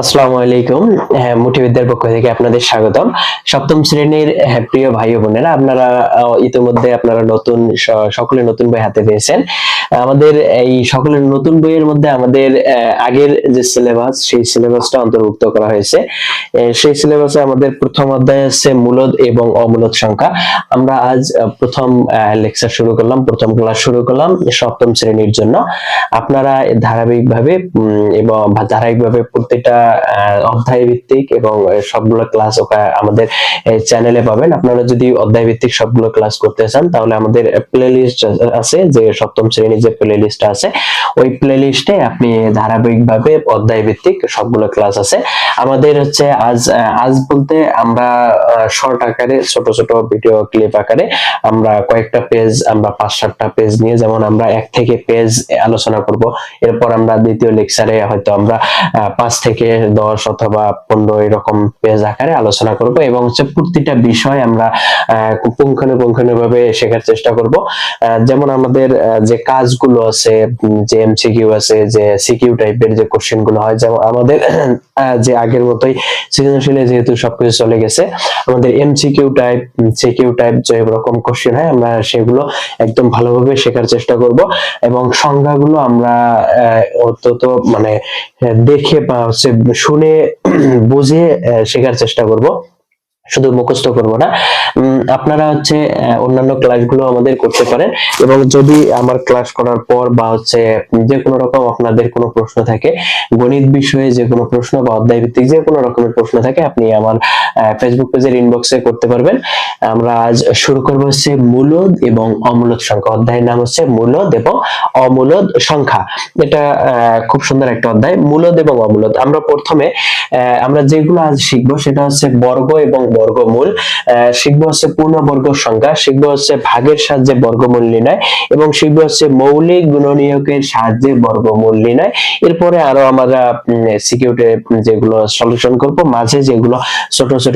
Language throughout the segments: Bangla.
আসসালামু আলাইকুম। মুঠিবিদ্যার পক্ষ থেকে আপনাদের স্বাগতম। সপ্তম শ্রেণীর প্রিয় ভাই ও বোনেরা, আপনারা ইতিমধ্যে আপনারা নতুন সকলে নতুন বই হাতে পেয়েছেন। আমাদের এই সকলের নতুন বইয়ের মধ্যে আমাদের আগের যে সিলেবাস, সেই সিলেবাসটা অন্তর্ভুক্ত করা হয়েছে। সেই সিলেবাসে আমাদের প্রথম অধ্যায় আছে মূলদ এবং অমূলদ সংখ্যা। আমরা আজ প্রথম লেকচার শুরু করলাম, প্রথম ক্লাস শুরু করলাম সপ্তম শ্রেণীর জন্য। আপনারা ধারাবাহিকভাবে প্রত্যেকটা অধ্যায় ভিত্তিক এবং সবগুলো ক্লাস আমাদের চ্যানেলে পাবেন। আপনারা যদি অধ্যায় ভিত্তিক সবগুলো ক্লাস করতে চান তাহলে আমাদের প্লেলিস্ট আছে, যে সপ্তম শ্রেণীর যে প্লেলিস্ট আছে, ওই প্লেলিস্টে আপনি ধারাবাহিকভাবে অধ্যায় ভিত্তিক সবগুলো ক্লাস আছে। আমাদের হচ্ছে আজ বলতে আমরা শর্ট আকারে, ছোট ছোট ভিডিও ক্লিপ আকারে আমরা কয়েকটা পেজ, আমরা 5-7টা পেজ নিয়ে, যেমন আমরা 1 থেকে পেজ আলোচনা করব। এরপর আমরা দ্বিতীয় লেকচারে হয়তো আমরা 5 থেকে 10 অথবা 15 এরকম পেজ আকারে আলোচনা করব, এবং হচ্ছে প্রতিটা বিষয় আমরা পুঙ্খানুপুঙ্খানুভাবে শেখার চেষ্টা করব। যেমন আমাদের যে কাজগুলো আছে, যে এমসিকিউ আছে, যে সিকিউ টাইপের যে কোশ্চেন গুলো হয়, যেমন আমাদের যে আগের মতোই সৃজনশীলে যেহেতু সবকিছু চলে গেছে, আমাদের এমসিকিউ টাইপ, সিকিউ টাইপ যে রকম কোশ্চেন হয়, আমরা সেগুলো একদম ভালোভাবে শেখার চেষ্টা করব। এবং সংজ্ঞাগুলো আমরা অন্তত মানে দেখে বা হচ্ছে শুনে বুঝে শেখার চেষ্টা করব, শুধু মুখস্থ করব না। আপনারা হচ্ছে অন্যান্য ক্লাসগুলো আমাদের করতে পারেন, এবং যদি আমার ক্লাস করার পর বা হচ্ছে যে কোনো রকম আপনাদের কোনো প্রশ্ন থাকে, গণিত বিষয়ে যে কোনো প্রশ্ন বা অধ্যায় ভিত্তিক যে কোনো রকমের প্রশ্ন থাকে, আপনি আমার ফেসবুক পেজের ইনবক্সে করতে পারবেন। আমরা আজ শুরু করব হচ্ছে মূলদ এবং অমূলদ সংখ্যা। অধ্যায়ের নাম হচ্ছে মূলদ এবং অমূলদ সংখ্যা। এটা খুব সুন্দর একটা অধ্যায়, মূলদ এবং অমূলদ। আমরা প্রথমে আমরা যেগুলো আজ শিখবো সেটা হচ্ছে বর্গ এবং বর্গমূল, শিখবো হচ্ছে পূর্ণবর্গ সংখ্যা, শিখবো হচ্ছে ভাগের সাহায্যে বর্গমূল নির্ণয়, এবং শিখবো হচ্ছে মৌলিক গুণনীয়কের সাহায্যে বর্গমূল নির্ণয়। এরপরে আরো আমরা সিকিউরিটি যেগুলো সলিউশন করব, মাঝে যেগুলো ছোট ছোট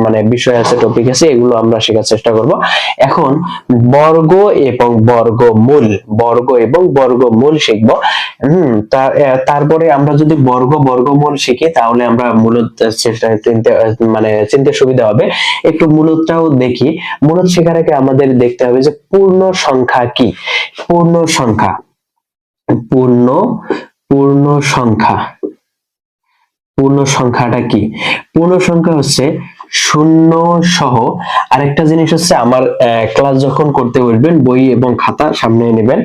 মানে বিষয় আছে, টপিক আছে, এগুলো আমরা শেখার চেষ্টা করব। এখন বর্গ এবং বর্গমূল, বর্গ এবং বর্গমূল শিখবো। তারপরে আমরা যদি বর্গ বর্গমূল শিখি তাহলে আমরা মূলদ চিনতে সুবিধা হবে। একটু মূলদটাও দেখি। মূলদ শেখার আগে আমাদের দেখতে হবে যে পূর্ণ সংখ্যা কি। পূর্ণ সংখ্যা, পূর্ণ পূর্ণ সংখ্যা, পূর্ণ সংখ্যাটা কি? পূর্ণ সংখ্যা হচ্ছে শূন্য সহ, আরেকটা জিনিস হচ্ছে, আমার ক্লাস যখন করতে বসবেন বই এবং খাতা সামনে নেবেন।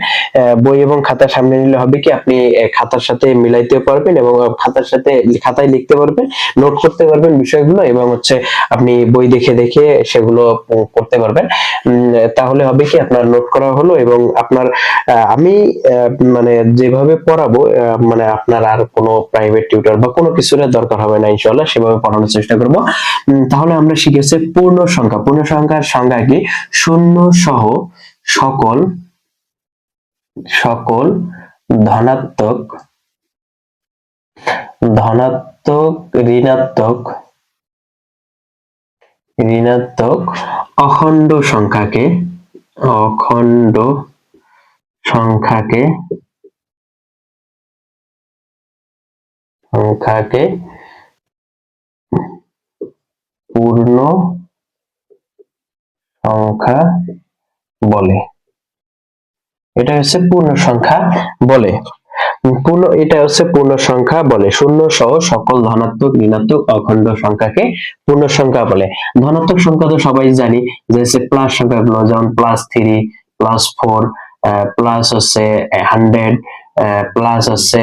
বই এবং খাতা সামনে নিলে হবে কি, আপনি খাতার সাথে মিলাইতে পারবেন এবং খাতায় লিখতে পারবেন, নোট করতে পারবেন বিষয়গুলো, এবং হচ্ছে আপনি বই দেখে দেখে সেগুলো করতে পারবেন। তাহলে হবে কি, আপনার নোট করা হলো, এবং আপনার আমি মানে যেভাবে পড়াবো, মানে আপনার আর কোনো প্রাইভেট টিউটর বা কোনো কিছুর দরকার হবে না, ইনশাআল্লাহ সেভাবে পড়ানোর চেষ্টা করব। তাহলে আমরা শিখেছি পূর্ণ সংখ্যা। পূর্ণ সংখ্যার সংজ্ঞা কি? শূন্য সহ সকল সকল ধনাত্মক, ধনাত্মক, ঋণাত্মক, ঋণাত্মক অখণ্ড সংখ্যাকে, অখণ্ড সংখ্যাকে, সংখ্যাকে পূর্ণ সংখ্যা বলে। এটা হচ্ছে পূর্ণ সংখ্যা বলে। এটা হচ্ছে পূর্ণ সংখ্যা বলে। শূন্য সহ সকল ধনাত্মক, ঋণাত্মক, অখণ্ড সংখ্যাকে পূর্ণ সংখ্যা বলে। ধনাত্মক সংখ্যা তো সবাই জানি, যে হচ্ছে প্লাস সংখ্যাগুলো, যেমন +3, +4, প্লাস হচ্ছে 100, প্লাস হচ্ছে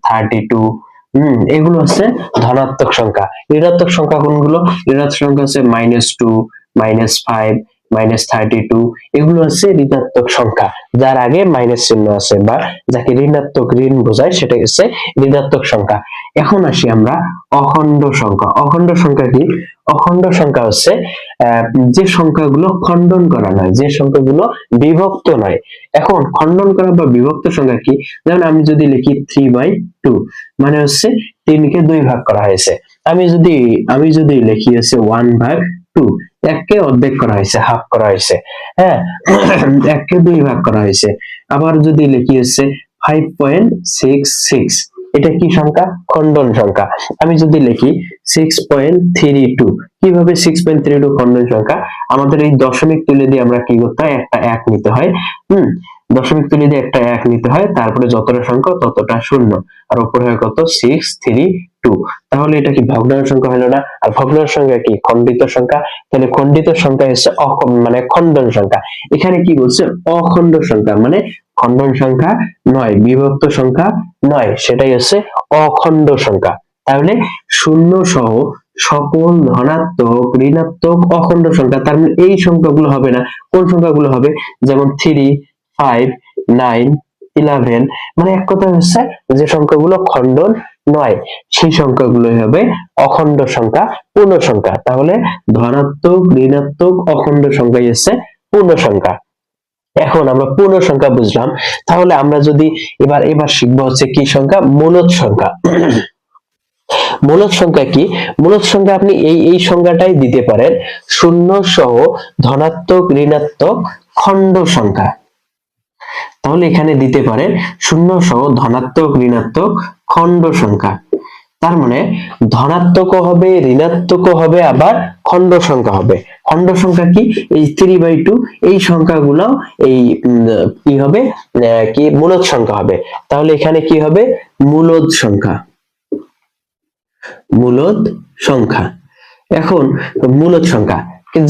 32। এগুলো হচ্ছে ধনাত্মক সংখ্যা। ঋণাত্মক সংখ্যা কোনগুলো? ঋণাত্মক সংখ্যা হচ্ছে -2, -5, -32। এগুলো হচ্ছে ঋণাত্মক সংখ্যা, যার আগে মাইনাস চিহ্ন আছে, বা যাকে ঋণাত্মক, ঋণ বোঝায়, সেটা হচ্ছে ঋণাত্মক সংখ্যা। এখন আসি আমরা অখণ্ড সংখ্যা। অখণ্ড সংখ্যা কি? অখণ্ড সংখ্যা হচ্ছে যে সংখ্যাগুলো খণ্ডন করা নয়, যে সংখ্যাগুলো বিভক্ত নয়। এখন খণ্ডন করা বা বিভক্ত সংখ্যা কি? যেমন আমি যদি লিখি 3/2, মানে হচ্ছে 3কে 2 ভাগ করা হয়েছে। আমি যদি লিখি হচ্ছে 1/2, 1কে অর্ধেক করা হয়েছে, হাফ করা হয়েছে। হ্যাঁ, 1কে 2 ভাগ করা হয়েছে। আবার যদি লিখি হচ্ছে 5.66, এটা কি সংখ্যা? খণ্ডন সংখ্যা। আমি যদি লিখি 6.32, কিভাবে 6.32 খণ্ডন সংখ্যা? আমাদের এই দশমিক তুলে দিয়ে আমরা কি করতে হয়, একটা এক নিতে হয়। দশমিক তুলে দিয়ে একটা এক নিতে হয়, তারপরে যতটা সংখ্যা ততটা শূন্য, আর উপরে হয় কত? 632। তাহলে এটা কি ভগ্নাংশ সংখ্যা হলো না? আর ভগ্নাংশ সংখ্যা কি? খণ্ডিত সংখ্যা। তাহলে খণ্ডিত সংখ্যা হচ্ছে মানে খণ্ডন সংখ্যা। এখানে কি বলছে? অখণ্ড সংখ্যা, মানে খণ্ডন সংখ্যা নয়, বিভক্ত সংখ্যা নয়, সেটাই হচ্ছে অখণ্ড সংখ্যা। তাহলে শূন্য সহ সকল ধনাত্মক, ঋণাত্মক, অখণ্ড সংখ্যা, তার মানে এই সংখ্যাগুলো হবে না। কোন সংখ্যাগুলো হবে? যেমন 3, 5, 9, 11, মানে এক কথা হচ্ছে যে সংখ্যাগুলো খণ্ডন নয় সেই সংখ্যাগুলোই হবে অখণ্ড সংখ্যা, পূর্ণ সংখ্যা। তাহলে ধনাত্মক, ঋণাত্মক, অখণ্ড সংখ্যাই হচ্ছে পূর্ণ সংখ্যা। এখন আমরা পূর্ণ সংখ্যা বুঝলাম, তাহলে আমরা যদি এবার শিখবো হচ্ছে কি সংখ্যা? মূলদ সংখ্যা। মূলদ সংখ্যা কি? মূলদ সংখ্যা আপনি এই সংখ্যাটাই দিতে পারেন, শূন্য সহ ধনাত্মক, ঋণাত্মক, খণ্ড সংখ্যা। তাহলে এখানে দিতে পারেন শূন্য সহ ধনাত্মক, ঋণাত্মক, খণ্ড সংখ্যা। তার মানে ধনাত্মক হবে, ঋণাত্মক হবে, আবার খণ্ড সংখ্যা হবে। খণ্ড সংখ্যা কি? এই 3/2, এই সংখ্যাগুলো এই কি হবে? কি মূলদ সংখ্যা হবে। তাহলে এখানে কি হবে? মূলদ সংখ্যা, মূলদ সংখ্যা। এখন মূলদ সংখ্যা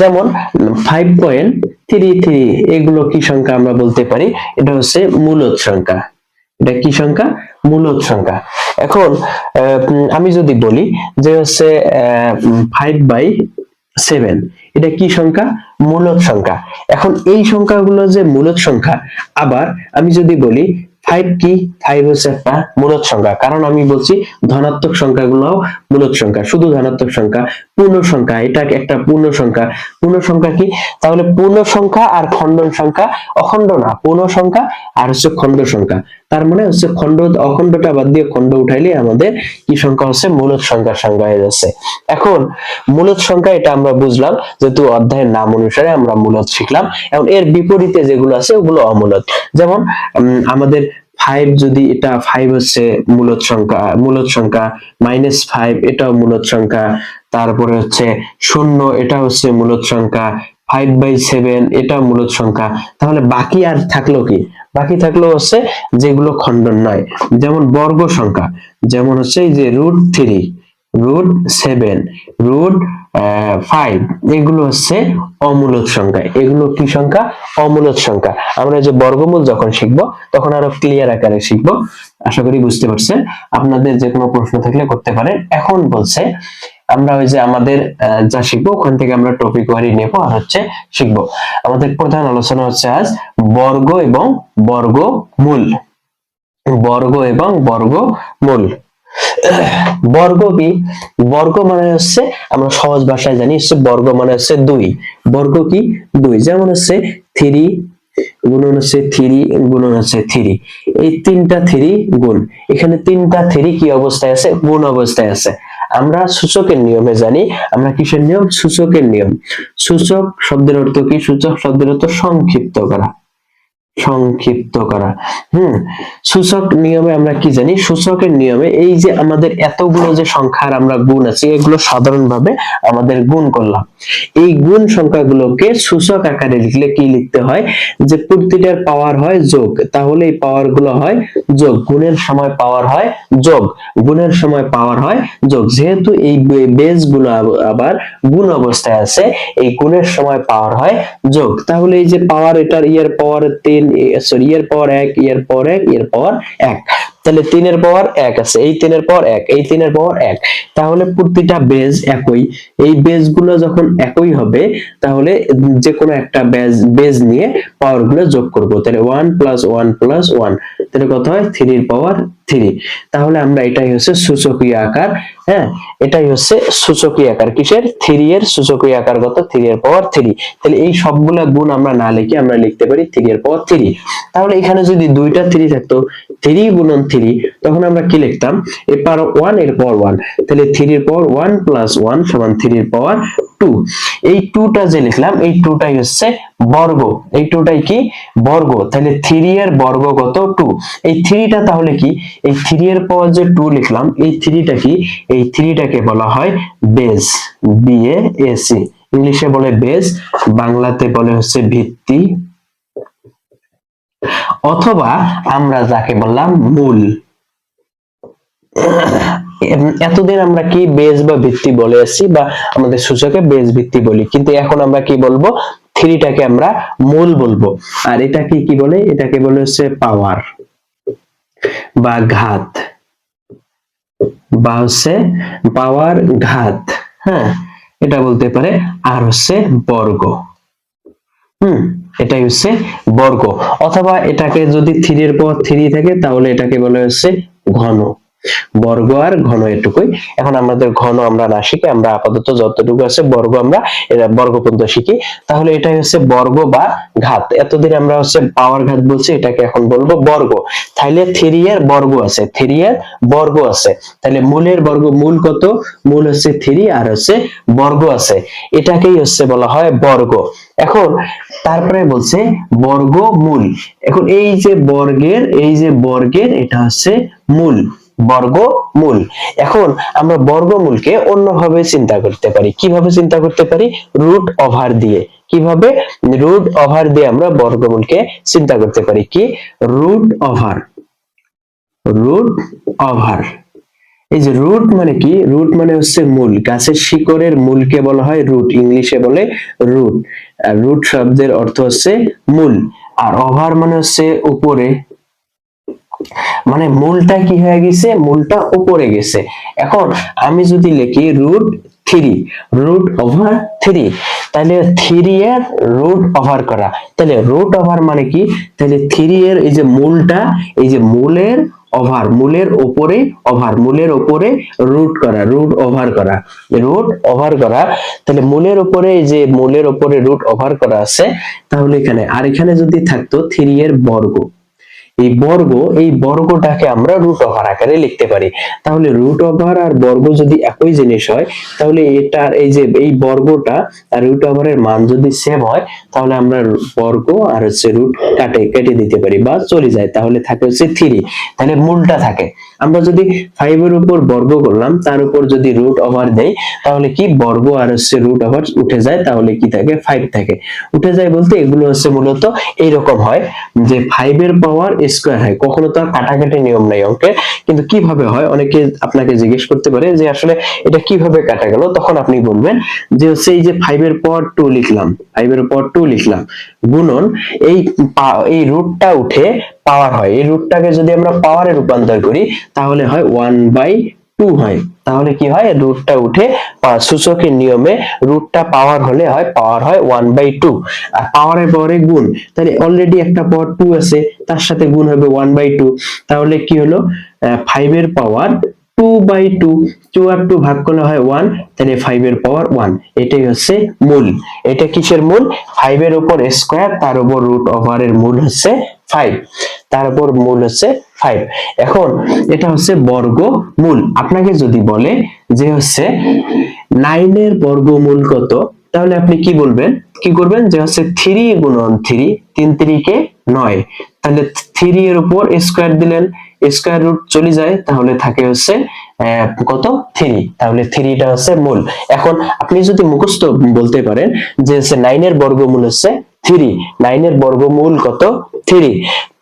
যেমন 5.33, এগুলো কি সংখ্যা আমরা বলতে পারি? এটা হচ্ছে মূলদ সংখ্যা। এটা কি সংখ্যা? মূলদ সংখ্যা। এখন আমি যদি বলি যে হচ্ছে 5/7, এটা কি সংখ্যা? মূলদ সংখ্যা। এখন এই সংখ্যাগুলো যে মূলদ সংখ্যা, আবার আমি যদি বলি 5 কি? 5 হচ্ছে একটা মূলদ সংখ্যা, কারণ আমি বলছি ধনাত্মক সংখ্যাগুলো মূলদ সংখ্যা, শুধু ধনাত্মক সংখ্যা। পূর্ণ সংখ্যা, এটা একটা পূর্ণ সংখ্যা। পূর্ণ সংখ্যা কি? তাহলে পূর্ণ সংখ্যা আর খণ্ডন সংখ্যা অখণ্ড না, পূর্ণ সংখ্যা আর হচ্ছে খণ্ড সংখ্যা। তার মানে হচ্ছে খণ্ড, অখণ্ডটা বাদ দিয়ে খণ্ড উঠাইলে আমাদের কি সংখ্যা হচ্ছে? মূলদ সংখ্যার সংখ্যা হয়ে যাচ্ছে। এখন মূলদ সংখ্যা এটা আমরা বুঝলাম, যেহেতু অধ্যায়ের নাম অনুসারে আমরা মূলদ শিখলাম। এখন এর বিপরীতে যেগুলো আছে ওগুলো অমূলদ। যেমন আমাদের 5, যদি এটা 5 হচ্ছে মূলদ সংখ্যা, -5 এটাও মূলদ সংখ্যা। তারপরে হচ্ছে 0, এটা হচ্ছে মূলদ সংখ্যা। 5/7 এটা মূলদ সংখ্যা। তাহলে বাকি আর থাকলো কি? বাকি থাকলো হচ্ছে যেগুলো খণ্ডন নয়, যেমন বর্গ সংখ্যা, যেমন হচ্ছে এই যে √3, √7, √5, এগুলো হচ্ছে অমূলদ সংখ্যা। এগুলো কি সংখ্যা? অমূলদ সংখ্যা। আমরা যে বর্গমূল যখন শিখবো তখন আরো ক্লিয়ার আকারে শিখবো। আশা করি বুঝতে পারছেন। আপনাদের যে কোনো প্রশ্ন থাকলে করতে পারেন। এখন বলছে আমরা ওই যে আমাদের যা শিখবো ওখান থেকে আমরা টপিক ওয়ারি নেবো আর হচ্ছে শিখবো। আমাদের প্রধান আলোচনা হচ্ছে আজ বর্গ এবং বর্গমূল। বর্গ এবং বর্গমূল। বর্গ কি? বর্গ মানে হচ্ছে, আমরা সহজ ভাষায় জানি হচ্ছে বর্গ মানে হচ্ছে 2। বর্গ কি? 2। যেমন হচ্ছে 3 গুণন হচ্ছে 3 গুণন হচ্ছে 3, এই 3টা 3 গুণ, এখানে 3টা 3 কি অবস্থায় আছে? গুণ অবস্থায় আছে। আমরা সূচকের নিয়মে জানি, আমরা কিসের নিয়ম? সূচকের নিয়ম। সূচক শব্দের অর্থ কি? সূচক শব্দের অর্থ সংক্ষিপ্ত করা, সংক্ষিপ্ত করা। সূচক নিয়মে আমরা কি জানি? সূচকের নিয়মে এই যে আমাদের এতগুলো যে সংখ্যার আমরা গুণ আছে, এগুলো সাধারণভাবে আমাদের গুণ করলাম। এই গুণ সংখ্যাগুলোকে সূচক আকারে লিখলে কি লিখতে হয়? যে প্রতিটার পাওয়ার হয় যোগ, তাহলে এই পাওয়ার গুলো হয় যোগ। গুণের সময় পাওয়ার হয় যোগ, গুণের সময় পাওয়ার হয় যোগ। যেহেতু এই বেস গুলো আবার গুণ অবস্থায় আছে, এই গুণের সময় পাওয়ার হয় যোগ। তাহলে এই যে পাওয়ার, এটার ইয়ার পাওয়ার 3, সরি ইয়ার পাওয়ার 1, ইয়ার পাওয়ার 1, ইয়ার পাওয়ার 1, তাহলে 3 এর পাওয়ার 1 আছে, এই 3 এর পাওয়ার 1, এই 3 এর পাওয়ার 1। তাহলে প্রতিটা বেজ একই, এই বেজ গুলো যখন একই হবে তাহলে যে কোনো একটা বেজ নিয়ে পাওয়ার গুলো যোগ করব। তাহলে 1 + 1 + 1, তাহলে কত হয়? 3 এর পাওয়ার 3। তাহলে আমরা এটাই হচ্ছে সূচকীয় আকার। হ্যাঁ, এটাই হচ্ছে সূচকীয় আকার। কিসের? 3 এর সূচকীয় আকার কত? 3 এর পাওয়ার 3। তাহলে এই সবগুলা গুণ আমরা না লিখে আমরা লিখতে পারি 3 এর পাওয়ার 3। তাহলে এখানে যদি দুইটা 3 থাকতো, 3 × 3, তখন আমরা কি লিখতাম এর পাওয়ার 1 এর পাওয়ার 1, তাহলে 3 এর পাওয়ার 1 প্লাস 1 সমান 3 এর পাওয়ার 2। এই 2টা যে লিখলাম এই 2টাই হচ্ছে বর্গ, এই 2টাই কি বর্গ, তাহলে 3 এর বর্গ কত 2। এই 3টা তাহলে কি, এই 3 এর পাওয়ার যে 2 লিখলাম এই 3টা কি, এই 3টাকে বলা হয় বেস, BASE, ইংলিশে বলে বেস, বাংলাতে বলে হচ্ছে ভিত্তি, অথবা আমরা যাকে বললাম মূল। এতদিন আমরা কি বেস বা ভিত্তি বলে আসছি, বা আমাদের সূচকে বেস ভিত্তি বলি, কিন্তু এখন আমরা কি বলবো, 3টাকে আমরা মূল বলবো। আর এটাকে কি বলে, এটাকে বলে হচ্ছে পাওয়ার বা ঘাত, বা হচ্ছে পাওয়ার ঘাত, হ্যাঁ এটা বলতে পারে। আর হচ্ছে বর্গ, এটাই হচ্ছে বর্গ। অথবা এটাকে যদি 3 এর পর 3 থাকে তাহলে এটাকে বলে হচ্ছে ঘন, বর্গ আর ঘন এটুকুই। এখন আমাদের ঘন আমরা না শিখে আমরা আপাতত যতটুকু আছে বর্গ আমরা এটা বর্গ পর্যন্ত শিখি। তাহলে এটাই হচ্ছে বর্গ বা ঘাত। এতদিন আমরা হচ্ছে পাওয়ার ঘাত বলছি, এটাকে এখন বলবো বর্গ। তাহলে 3 এর বর্গ আছে, 3 এর বর্গ আছে, তাহলে মূলের বর্গ, মূল কত, মূল হচ্ছে 3 আর হচ্ছে বর্গ আছে, এটাকেই হচ্ছে বলা হয় বর্গ। এখন তারপরে বলছে বর্গমূল। এখন এই যে বর্গের এটা হচ্ছে মূল, বর্গমূল। এখন আমরা বর্গমূলকে অন্যভাবে চিন্তা করতে পারি। কিভাবে চিন্তা করতে পারি, রুট ওভার দিয়ে। কিভাবে, রুট ওভার দিয়ে আমরা বর্গমূলকে চিন্তা করতে পারি। কি, রুট ওভার, রুট ওভার। এই যে রুট মানে কি, রুট মানে হচ্ছে মূল, গাছের শিকড়ের মূলকে বলা হয় রুট, ইংলিশে বলে রুট। আর রুট শব্দের অর্থ হচ্ছে মূল, আর ওভার মানে হচ্ছে উপরে, মানে মূলটা কি হয়ে গেছে, মূলটা উপরে গেছে। এখন আমি যদি লিখি রুট 3, রুট ওভার 3, তাহলে 3 এর রুট ওভার করা, তাহলে রুট ওভার মানে কি, তাহলে 3 এর এই যে মূলটা, এই যে মূলের ওভার, মূলের উপরে ওভার, মূলের উপরে রুট করা, রুট ওভার করা, রুট ওভার করা। তাহলে মূলের উপরে, এই যে মূলের উপরে রুট ওভার করা আছে, তাহলে এখানে আর এখানে যদি থাকতো 3 এর বর্গ, এই বর্গটাকে আমরা রুট ওভার আকারে লিখতে পারি। তাহলে রুট ওভার আর বর্গ যদি একই জিনিস হয়, তাহলে এটার এই যে এই বর্গটা আর রুট ওভারের মান যদি সেম হয়, তাহলে আমরা বর্গ আর হচ্ছে রুট কেটে দিতে পারি বা চলে যায়, তাহলে থাকে হচ্ছে 3, তাহলে মূলটা থাকে। আমরা যদি 5 এর উপর বর্গ করলাম, তার উপর যদি রুট ওভার দেই, তাহলে কি বর্গ আর হচ্ছে রুট ওভার উঠে যায়, তাহলে কি থাকে 5 থাকে। উঠে যায় বলতে এগুলো হচ্ছে মূলত এইরকম হয় যে 5 এর পাওয়ার স্কয়ার হয়, কখনো তো আর কাটাকাটি নিয়ম নাই অঙ্কে, কিন্তু কিভাবে হয় অনেকে আপনাকে জিজ্ঞেস করতে পারে যে আসলে এটা কিভাবে কাটা গেল, তখন আপনি বলবেন যে হচ্ছে এই যে 5 এর পাওয়ার 2 লিখলাম, 5 এর পাওয়ার 2 লিখলাম, গুণন এই রুটটা উঠে পাওয়ার হয়, এই রুটটাকে যদি আমরা পাওয়ারে রূপান্তর করি তাহলে হয় 1/2 হয়। তাহলে কি হয়, রুটটা উঠে সূচকের নিয়মে রুটটা পাওয়ার হলে হয় পাওয়ার হয় 1/2, আর পাওয়ারের পরে গুণ, তাহলে অলরেডি একটা পাওয়ার 2 আছে, তার সাথে গুণ হবে 1/2, তাহলে কি হলো 5 এর পাওয়ার 2/2, 2 আর 2 ভাগ করলে হয় 1, তাহলে 5 এর পাওয়ার 1, এটাই হচ্ছে মূল। এটা কিসের মূল, 5 এর উপর স্কয়ার, তার উপর রুট ওভার এর মূল হচ্ছে 5, তার উপর মূল হচ্ছে 5। এখন এটা হচ্ছে বর্গমূল। আপনাকে যদি বলে যে হচ্ছে 9 এর বর্গমূল কত, তাহলে আপনি কি বলবেন, কি করবেন, যে হচ্ছে 3 গুণন 3, 3 3 কে 9, তাহলে 3 এর উপর স্কয়ার দিলেন, স্কয়ার রুট চলে যায়, তাহলে থাকে হচ্ছে কত 3, তাহলে 3টা হচ্ছে মূল। এখন আপনি যদি মুখস্থ বলতে পারেন যে 9 এর বর্গমূল হচ্ছে 3, 9 এর বর্গমূল কত 3,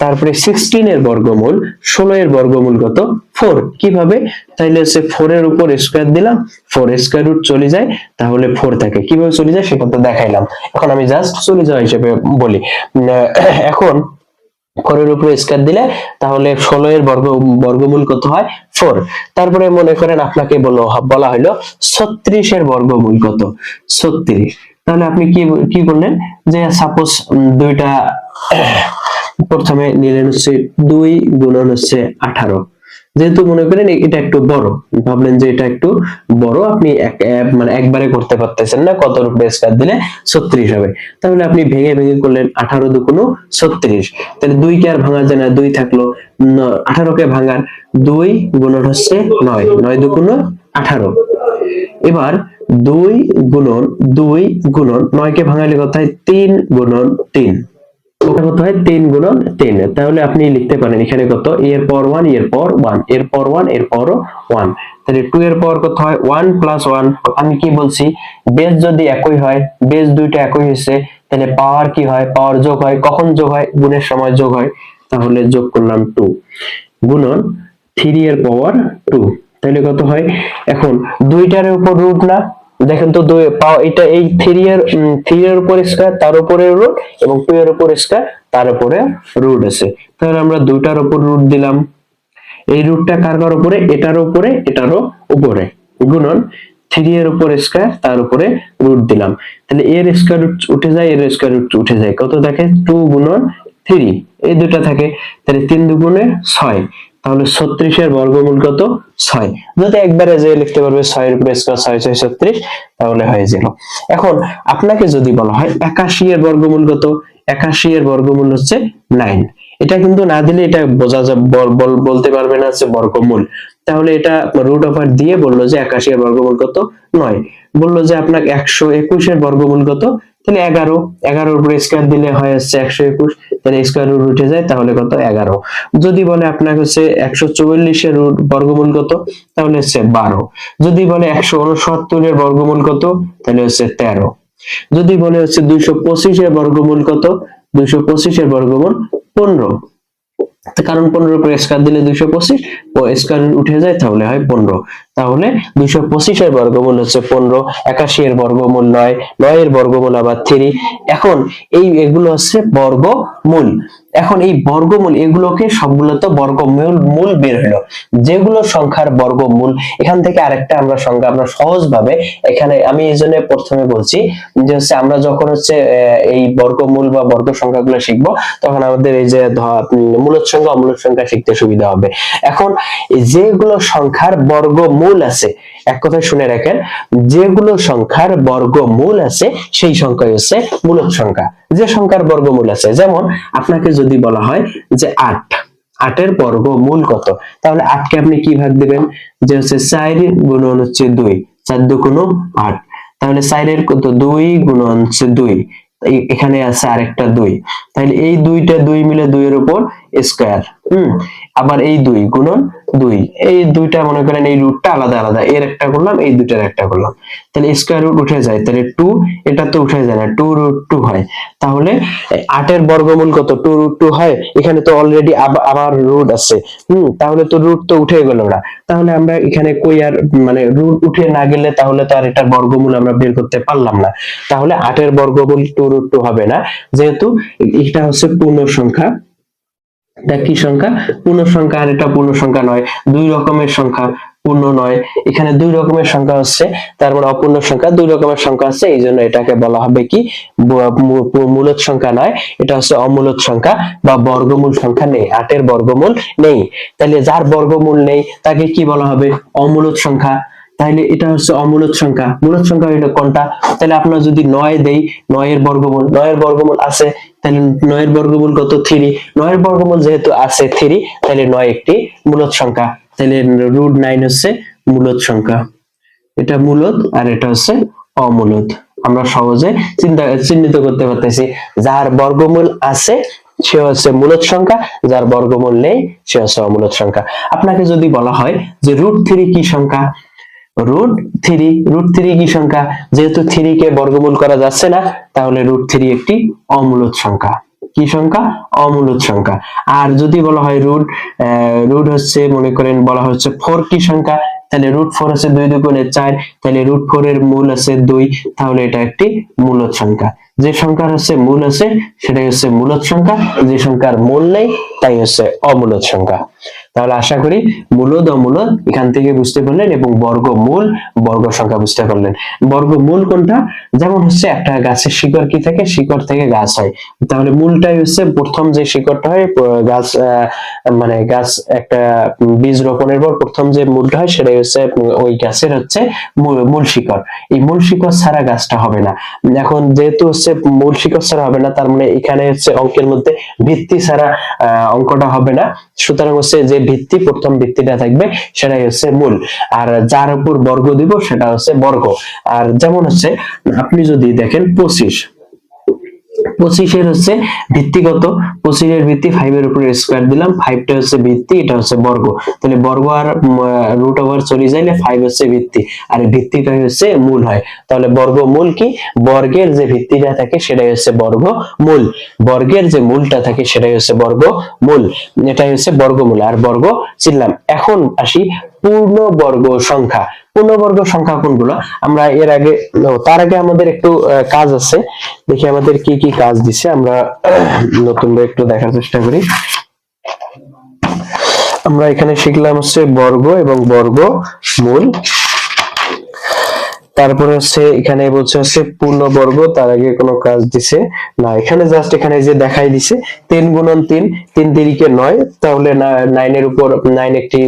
তারপরে 16 এর বর্গমূল, 16 এর বর্গমূল কত 4, কিভাবে, তাইলে হচ্ছে 4 এর উপর স্কয়ার দিলাম, 4 স্কয়ার রুট চলে যায়, তাহলে 4 থাকে, কিভাবে চলে যায় সেটা তো দেখাইলাম। এখন আমি জাস্ট চলে যাওয়া হিসেবে বলি। এখন 4 এর উপরে স্কয়ার দিলে তাহলে 16 এর বর্গমূল কত হয় 4। তারপরে মনে করেন আপনাকে বলা হলো 36 এর বর্গমূল কত 36, তাহলে আপনি কি করলেন, যে সাপোজ দুইটা প্রথমে নিলেন হচ্ছে 2 গুণন হচ্ছে 18, যেহেতু মনে করেন এটা একটু বড়, ভাবলেন যে এটা একটু বড়, আপনি মানে একবারে করতে পারতেছেন না, কত উপরে স্কয়ার দিলে 36 হবে, তাহলে আপনি ভেঙে ভেঙে করলেন 18 দুগুণ 36, তাহলে 2 কে আর ভাঙা যায় না, 2 থাকলো, 18 কে ভাঙার 2 গুণন হচ্ছে 9, 9 দুগুণ 18। এবার 2 গুণন 2 গুণন 9 কে ভাঙালে কত হয়, 3 গুণন 3, ওটা কত হয় 3 গুণন 3। তাহলে আপনি লিখতে পারেন এখানে কত, এর পাওয়ার 1 এর পাওয়ার 1 এর পাওয়ার 1 এর পাওয়ার 1, তাহলে 2 এর পাওয়ার কত হয় 1 প্লাস 1। আমি কি বলছি, বেস যদি একই হয়, বেস দুইটা একই হয়েছে, তাহলে পাওয়ার কি হয়, পাওয়ার যোগ হয়, কখন যোগ হয়, গুণের সময় যোগ হয়, তাহলে যোগ করলাম 2 গুণন 3 এর পাওয়ার 2, তাহলে কত হয়, এখন দুইটার উপর রুট না, দেখেন তো এটা এই 3 এর উপর স্কয়ার, তার উপরে রুট, এবং 2 এর উপর স্কয়ার, তার উপরে রুট আছে, তাহলে আমরা দুইটার উপর রুট দিলাম, এই রুটটা কার কার উপরে, এটার উপরে এটারও উপরে, গুণন 3 এর উপর স্কয়ার, তার উপরে রুট দিলাম, তাহলে এর স্কয়ার রুট উঠে যায়, এর স্কয়ার রুট উঠে যায়, কত থাকে 2 গুণন 3, এই দুটো থাকে, তাহলে 3 দুগুণে 6, তাহলে 36 এর বর্গমূল কত 6। যদি একবারে যে লিখতে পারবে 6 এর উপর স্কয়ার 6 6 36, তাহলে হয়ে গেল। এখন আপনাকে যদি বলা হয় 81 এর বর্গমূল কত, 81 এর বর্গমূল হচ্ছে 9, এটা কিন্তু না দিলে এটা বোঝা যাবে, বলতে পারবে না যে বর্গমূল, তাহলে এটা রুট ওভার দিয়ে বললো যে 81 এর বর্গমূল কত 9, বললো যে আপনাকে 121 এর বর্গমূল কত, তাহলে 11, 11 উপরে স্কয়ার দিলে হয় হচ্ছে 121, তাহলে স্কয়ার রুট উঠে যায়, তাহলে কত 11। যদি বলে আপনাকে হচ্ছে 144 এর বর্গমূল কত, তাহলে হচ্ছে 12। যদি বলে 169 এর বর্গমূল কত, তাহলে হচ্ছে 13। যদি বলে হচ্ছে 225 এর বর্গমূল কত, 225 এর বর্গমূল 15, কারণ 15 উপরে স্কয়ার দিলে 225, ও স্কয়ার উঠে যায়, তাহলে হয় 15। তাহলে 225 এর বর্গমূল হচ্ছে 15, 81 এর বর্গমূল 9, 9 এর বর্গমূল আবার 3। এখন এগুলো হচ্ছে বর্গমূল। এখন এই বর্গমূল এগুলোকে সবগুলো তো বর্গমূল বের হলো, যেগুলো সংখ্যার বর্গমূল, এখান থেকে আরেকটা আমরা সংখ্যা আমরা সহজভাবে এখানে, আমি এই জন্য প্রথমে বলছি যে হচ্ছে আমরা যখন হচ্ছে এই বর্গমূল বা বর্গ সংখ্যাগুলো শিখবো, তখন আমাদের এই যে মূলদ সংখ্যা অমূলদ সংখ্যা শিখতে সুবিধা হবে। এখন যেগুলো সংখ্যার বর্গমূল আছে, এক কথায় শুনে রাখেন, যেগুলো সংখ্যার বর্গমূল আছে সেই সংখ্যাই হচ্ছে মূলদ সংখ্যা। যে সংখ্যার বর্গমূল আছে, যেমন আপনাকে যদি বলা হয় যে 8, 8 এর বর্গমূল কত, তাহলে 8 কে আপনি কি ভাগ দিবেন, যে হচ্ছে 4 গুণন হচ্ছে 2, 4 দুগুণ 8, তাহলে 4 এর কত 2 গুণন হচ্ছে 2, এখানে আছে আরেকটা 2, তাহলে এই দুইটা 2 মিলে 2 এর উপর স্কয়ার, আবার এই 2 গুণন 2, এই দুইটা মনে করেন এই রুটটা আলাদা আলাদা, এর একটা করলাম, এই দুইটার একটা করলাম, তাহলে স্কয়ার রুট উঠে যায়, তাহলে 2, এটা তো উঠে যায় না, 2 রুট 2 হয়, তাহলে 8 এর বর্গমূল কত 2 রুট 2 হয়, এখানে তো অলরেডি আবার রুট আছে, তাহলে তো রুট তো উঠে গেল না, তাহলে আমরা এখানে কই আর মানে রুট উঠে না গেলে তাহলে তো আর এটার বর্গমূল আমরা বের করতে পারলাম না, তাহলে 8 এর বর্গমূল 2 রুট 2 হবে না, যেহেতু এটা হচ্ছে পূর্ণ সংখ্যা। এটা কি সংখ্যা, পূর্ণ সংখ্যা, আর এটা পূর্ণ সংখ্যা নয়, দুই রকমের সংখ্যা, পূর্ণ নয়, এখানে দুই রকমের সংখ্যা হচ্ছে, তার মানে অপূর্ণ সংখ্যা, দুই রকমের সংখ্যা আছে, এই জন্য এটাকে বলা হবে কি মূলদ সংখ্যা নয়, এটা হচ্ছে অমূলদ সংখ্যা বা বর্গমূল সংখ্যা নেই, 8 এর বর্গমূল নেই, তাহলে যার বর্গমূল নেই তাকে কি বলা হবে, অমূলদ সংখ্যা। তাহলে এটা হচ্ছে অমূলদ সংখ্যা, মূলদ সংখ্যা হলো কোনটা, তাহলে আপনার যদি 9 দেই, 9 এর বর্গমূল, 9 এর বর্গমূল আছে, তাহলে 9 এর বর্গমূল কত 3, 9 এর বর্গমূল যেহেতু আছে 3, তাহলে 9 একটি মূলদ সংখ্যা, তাহলে রুট 9 হচ্ছে মূলদ সংখ্যা, এটা মূলদ আর এটা হচ্ছে অমূলদ। আমরা সহজে চিহ্নিত করতে পারতেছি, যার বর্গমূল আছে সে হচ্ছে মূলদ সংখ্যা, যার বর্গমূল নেই সে হচ্ছে অমূলদ সংখ্যা। আপনাকে যদি বলা হয় যে রুট 3 কি সংখ্যা, রুট 3 কি সংখ্যা, যেহেতু 3 কে বর্গমূল করা যাচ্ছে না, তাহলে রুট 3 একটি অমূলদ সংখ্যা। কি সংখ্যা, অমূলদ সংখ্যা। আর যদি বলা হয় রুট হচ্ছে মনে করেন বলা হচ্ছে 4 কি সংখ্যা, তাহলে রুট 4 হচ্ছে 2 দুগুণে 4, তাহলে রুট 4 এর মূল আছে 2, তাহলে এটা একটি মূলদ সংখ্যা। যে সংখ্যার হচ্ছে মূল আছে সেটাই হচ্ছে মূলদ সংখ্যা, যে সংখ্যার মূল নেই তাই হচ্ছে অমূলদ সংখ্যা। তাহলে আশা করি মূলদ অমূলদ এখান থেকে বুঝতে পারলেন এবং বর্গমূল বর্গ সংখ্যা বুঝতে পারলেন। বর্গমূল কোনটা? যেমন হচ্ছে একটা গাছের শিকড় কি থাকে, শিকড় থেকে গাছ হয়, তাহলে মূলটাই হচ্ছে প্রথম যে শিকড়টা হয় গাছ, মানে গাছ একটা বীজ রোপণের পর প্রথম যে মূলটা হয় সেটাই হচ্ছে ওই গাছের হচ্ছে মূল শিকড়। এই মূল শিকড় ছাড়া গাছটা হবে না। এখন যেহেতু হচ্ছে মূল শিকড় ছাড়া হবে না, তার মানে এখানে হচ্ছে অঙ্কের মধ্যে ভিত্তি ছাড়া অঙ্কটা হবে না। সুতরাং হচ্ছে যে ভিত্তি, প্রথম ভিত্তিটা থাকবে সেটাই হচ্ছে মূল, আর যার উপর বর্গ দিব সেটা হচ্ছে বর্গ। আর যেমন হচ্ছে আপনি যদি দেখেন 25, 25 হচ্ছে ভিত্তিগত, 25 ভিত্তি 5 উপরে স্কয়ার দিলাম, 5টা হচ্ছে ভিত্তি, এটা হচ্ছে বর্গ। তাহলে বর্গ আর রুট ওভার চলে যাইলে 5 হচ্ছে ভিত্তি, আর ভিত্তিটাই হচ্ছে মূল হয়। তাহলে বর্গমূল কি? বর্গের যে ভিত্তিটা থাকে সেটাই হচ্ছে বর্গমূল, বর্গের যে মূলটা থাকে সেটাই হচ্ছে বর্গমূল, এটাই হচ্ছে বর্গমূল। আর বর্গ চিনলাম। এখন আসি পূর্ণবর্গ সংখ্যা। পূর্ণবর্গ সংখ্যা কোনগুলো? আমরা এর আগে, তার আগে আমাদের একটু কাজ আছে, দেখি আমাদের কি কি কাজ দিছে, আমরা নতুন একটু দেখার চেষ্টা করি। আমরা এখানে শিখলাম হচ্ছে বর্গ এবং বর্গমূল, তারপরে হচ্ছে এখানে বলছে হচ্ছে পূর্ণবর্গ, তার আগে কোনো কাজ দিছে না, এখানে জাস্ট এখানে যে দেখাই দিছে 3 গুণন 3, 3 তিরিকে 9, তাহলে 9 এর উপর 9 একটি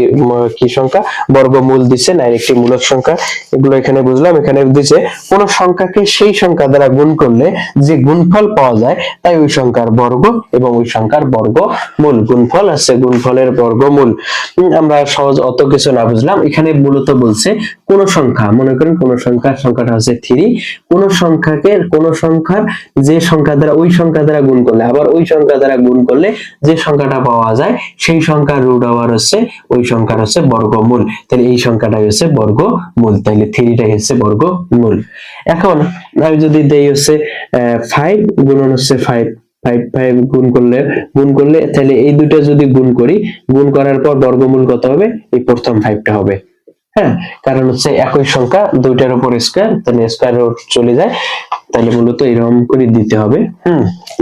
কি সংখ্যা? বর্গমূল দিছে, 9 একটি মূলদ সংখ্যা, এগুলো এখানে বুঝলাম। এখানে দিছে কোন সংখ্যাকে সেই সংখ্যা দ্বারা গুণ করলে যে গুণফল পাওয়া যায় তাই ওই সংখ্যার বর্গ এবং ওই সংখ্যার বর্গমূল। গুণফল আছে গুণফলের বর্গমূল। আমরা সহজ অত কিছু না বুঝলাম, এখানে মূলত বলছে কোন সংখ্যা, মনে করেন কোন সংখ্যাটা হচ্ছে 3, কোন সংখ্যার যে সংখ্যা দ্বারা ওই সংখ্যা দ্বারা গুণ করলে, আবার ওই সংখ্যা দ্বারা গুণ করলে যে সংখ্যাটা পাওয়া যায় সেই সংখ্যার রুট ওভার হচ্ছে ওই সংখ্যার হচ্ছে বর্গমূল। তাহলে এই সংখ্যাটাই হচ্ছে বর্গমূল, তাহলে 3টাই হচ্ছে বর্গমূল। এখন আমি যদি দেই হচ্ছে 5 গুণন হচ্ছে 5, 5 গুণ করলে তাহলে এই দুটো যদি গুণ করি, গুণ করার পর বর্গমূল কত হবে? এই প্রথম 5টা হবে। হ্যাঁ, কারণ হচ্ছে একই সংখ্যা দুইটার উপর স্কয়ার, তাহলে স্কয়ার রুট চলে যায়, তাহলে মূলত এরকম করে দিতে হবে।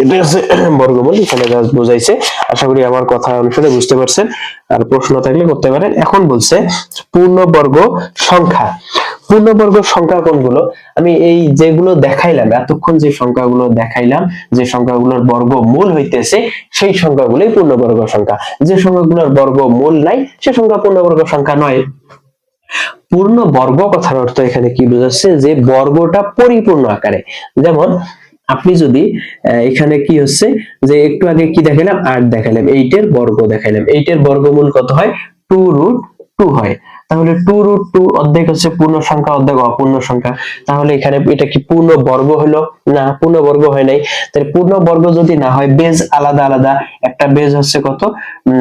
এটা হচ্ছে বর্গমূল, এখানে জাস্ট বোঝাইছে। আশা করি আমার কথা অনুসারে বুঝতে পারছেন, আর প্রশ্ন থাকলে করতে পারেন। এখন বলছে পূর্ণবর্গ সংখ্যা। পূর্ণবর্গ সংখ্যা কোনগুলো? আমি এই যেগুলো দেখাইলাম এতক্ষণ, যে সংখ্যাগুলো দেখাইলাম, যে সংখ্যাগুলোর বর্গমূল হইতেছে সেই সংখ্যাগুলোই পূর্ণবর্গ সংখ্যা। যে সংখ্যাগুলোর বর্গমূল নাই সে সংখ্যা পূর্ণবর্গ সংখ্যা নয়। পূর্ণ বর্গ কথার অর্থ এখানে কি বোঝাচ্ছে? যে বর্গটা পরিপূর্ণ আকারে। যেমন আপনি যদি এখানে কি হচ্ছে যে একটু আগে কি দেখালাম? 8 দেখালাম, 8 এর বর্গ দেখালাম, 8 এর বর্গমূল কত হয়? 2√2 হয়। তাহলে 2√2 অর্ধেক হচ্ছে পূর্ণ সংখ্যা, অর্ধেক অপূর্ণ সংখ্যা। তাহলে এখানে এটা কি পূর্ণ বর্গ হলো? না, পূর্ণ বর্গ হয় নাই। তাহলে পূর্ণ বর্গ যদি না হয়, বেজ আলাদা আলাদা, একটা বেজ হচ্ছে কত,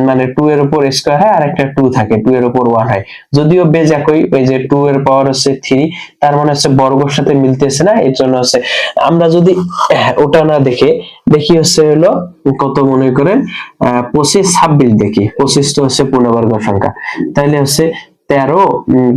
মানে 2 এর উপর স্কয়ার হয়, আর একটা 2 থাকে, 2 এর উপর 1 হয়, যদিও বেজ একই, ওই যে 2 এর পাওয়ার হচ্ছে 3, তার মানে হচ্ছে বর্গের সাথে মিলতেছে না, এর জন্য হচ্ছে আমরা যদি ওটা না দেখি হচ্ছে হলো কত, মনে করেন 25 26 দেখি, 25 টা হচ্ছে পূর্ণবর্গ সংখ্যা, তাইলে হচ্ছে 13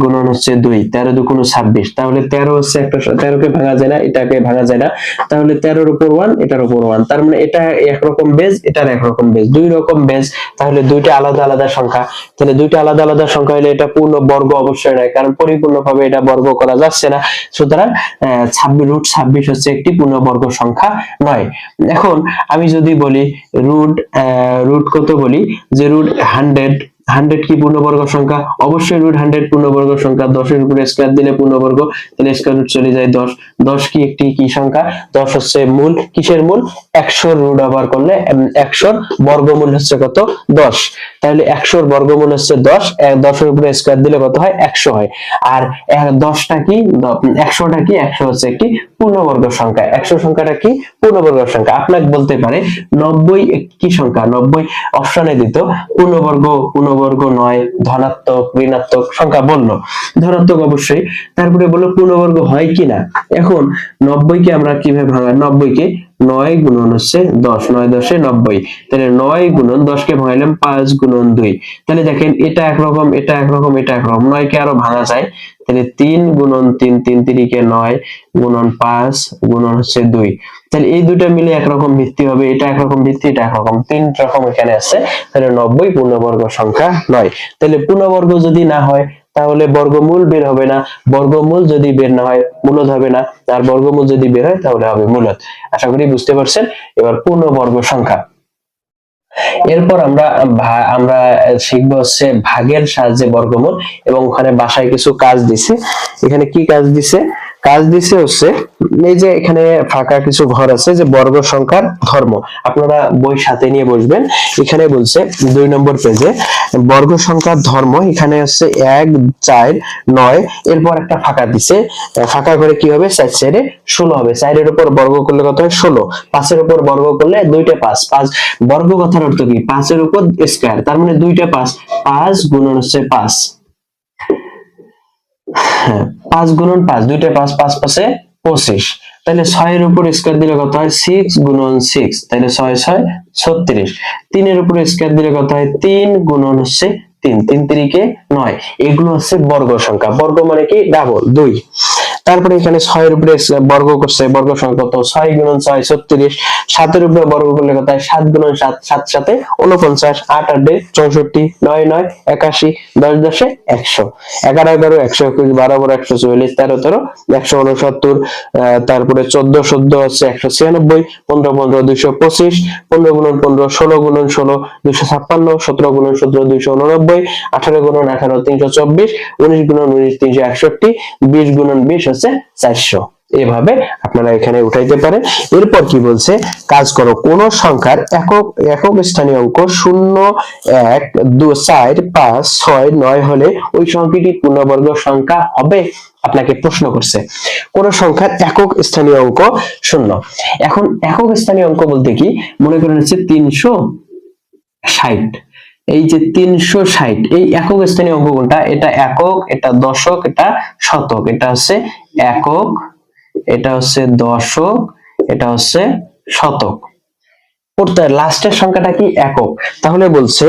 গুণন হচ্ছে 2, 13 2 26, তাহলে 13 হচ্ছে একটা 13 কে ভাঙা যায় না, এটাকে ভাঙা যায় না, তাহলে 13 এর উপর 1, এটার উপর 1, তার মানে এটা একরকম বেজ, এটার একরকম বেজ, দুই রকম বেজ, তাহলে দুইটা আলাদা আলাদা সংখ্যা। তাহলে দুইটা আলাদা আলাদা সংখ্যা হলে এটা পূর্ণ বর্গ অবশ্যই নয়, কারণ পরিপূর্ণভাবে এটা বর্গ করা যাচ্ছে না। সুতরাং 26 হচ্ছে একটি পূর্ণবর্গ সংখ্যা নয়। এখন আমি যদি বলি রুট কত বলি, যে রুট 100 কি পূর্ণবর্গ সংখ্যা? অবশ্যই রুট 100 পূর্ণবর্গ সংখ্যা। 10 এর উপরে স্কয়ার দিলে পূর্ণবর্গ, তাহলে স্কয়ার রুট চলে যায় 10। 10 কি একটি কি সংখ্যা? 10 হচ্ছে মূল। কিসের মূল? 100 রুট ওভার করলে 100 বর্গমূল হচ্ছে কত? 10। তাহলে 100 বর্গমূল হচ্ছে 10, 10 এর উপরে স্কয়ার দিলে কত হয়? 100 হয়। আর 10টা কি, 100টা কি? 100 হচ্ছে একটি পূর্ণবর্গ সংখ্যা। 100 সংখ্যাটা কি? পূর্ণবর্গ সংখ্যা। আপনাকে বলতে পারে 90 কি সংখ্যা? 90 অপশনে দিত পূর্ণবর্গ নয়, ধনাত্মক, ঋণাত্মক সংখ্যা বললো, ধনাত্মক অবশ্যই। তারপরে বললো পূর্ণবর্গ হয় কিনা। এখন 90 কে আমরা কিভাবে ভাঙা? 90 কে 9 গুণন হচ্ছে 10, 9 10 90, তাহলে 9 গুণন 10 কে ভাঙাইলাম 5 গুণন 2, তাহলে দেখেন এটা একরকম, এটা একরকম, এটা একরকম, 9 কে আরো ভাঙা যায়, তাহলে 3 গুণন 3, 3 3 9 গুণন 5 গুণন হচ্ছে 2, তাহলে এই দুটো মিলে একরকম ভিত্তি হবে, এটা একরকম ভিত্তি, এটা একরকম, তিন রকম এখানে আছে, তাহলে 90 পূর্ণবর্গ সংখ্যা নয়। তাহলে পূর্ণবর্গ যদি না হয় তাহলে বর্গমূল বের হবে না, বর্গমূল যদি বের না হয় মূলদ হবে না, আর বর্গমূল যদি বের হয় তাহলে হবে মূলদ। আশা করি বুঝতে পারছেন। এবার পূর্ণবর্গ সংখ্যা, এরপর আমরা শিখবো হচ্ছে ভাগের সাহায্যে বর্গমূল, এবং ওখানে বাসায় কিছু কাজ দিছে। এখানে কি কাজ দিছে? কাজ দিছে হচ্ছে এই যে এখানে ফাঁকা কিছু ঘর আছে, যে বর্গ সংখ্যার ধর্ম, আপনারা বই সাথে নিয়ে বসবেন। এখানে বলছে 2 নম্বর পেজে বর্গ সংখ্যার ধর্ম, এখানে হচ্ছে 1 4 9, এরপর একটা ফাঁকা দিছে, ফাঁকা করে কি হবে, 4 4 16 হবে, 4 এর উপর বর্গ করলে কত হয় 16, 5 এর উপর বর্গ করলে 2টা 5, 5 বর্গ কথার অর্থ কি, 5 এর উপর স্কয়ার, তার মানে 2টা 5, 5 গুণন হচ্ছে 5, হ্যাঁ 5 গুণন 5, 2টা 5, 5 5 25, তাহলে 6 এর উপর স্কয়ার দিলে কত হয় 6 গুণন 6, তাহলে 6 6 36, 3 এর উপর স্কয়ার দিলে কত হয় 3 গুণন হচ্ছে 3, 3 3 9, এগুলো হচ্ছে বর্গ সংখ্যা। বর্গ মানে কি, ডাবল 2। তারপরে এখানে 6 এর উপরে বর্গ করছে, বর্গ সংখ্যা কত, 6 গুণন 6 36, 7 এর উপরে বর্গ করলে কত হয় 7 গুণন 7, 7 7 49, 8 8 64, 9 9 81, 10 10 100, 11 11 121, 12 12 144, 13 13 169, তারপরে 14 14 হচ্ছে 196, 15 15 225, 15 গুণন 15 16 গুণন 16 256, 17 গুণন 17 289, 18 গুণন 18 324, 19 গুণন 19 361, 20 গুণন 20 হচ্ছে 400। এভাবে আপনারা এখানে উঠাইতে পারেন। এরপর কি বলছে, কাজ করো, কোন সংখ্যার একক একক স্থানীয় অঙ্ক 0 1 2 4 5 6 9 হলে ওই সংখ্যাটি পূর্ণবর্গ সংখ্যা হবে। আপনাকে প্রশ্ন করছে কোন সংখ্যার একক স্থানীয় অঙ্ক 0। এখন একক স্থানীয় অঙ্ক বলতে কি, মনে করেন হচ্ছে 360, এই যে 360, এই একক স্থানীয় অঙ্ক কোনটা, এটা একক, এটা দশক, এটা শতক, এটা হচ্ছে একক, এটা হচ্ছে দশক, এটা হচ্ছে শতক। পড়তে লাস্টের সংখ্যাটা কি, একক। তাহলে বলছে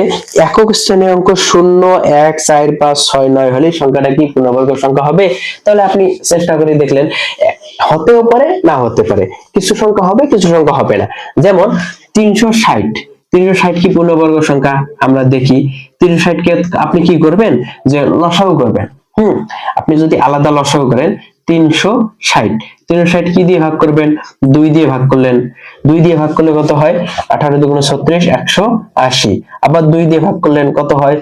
একক স্থানীয় অঙ্ক 0 1 4 5 6 9 হলে সংখ্যাটা কি পূর্ণবর্গ সংখ্যা হবে। তাহলে আপনি চেষ্টা করে দেখলেন, হতেও পারে না হতে পারে, কিছু সংখ্যা হবে কিছু সংখ্যা হবে না। যেমন 360, 360 কি পূর্ণবর্গ সংখ্যা, আমরা দেখি 360 কে আপনি কি করবেন, যে লসাগু করবেন। আপনি যদি আলাদা লসাগু করেন 360, 360 কি দিয়ে ভাগ করবেন, 2 দিয়ে ভাগ করলেন, 2 দিয়ে ভাগ করলে কত হয় 18 2 36 180, আবার 2 দিয়ে ভাগ করলেন কত হয়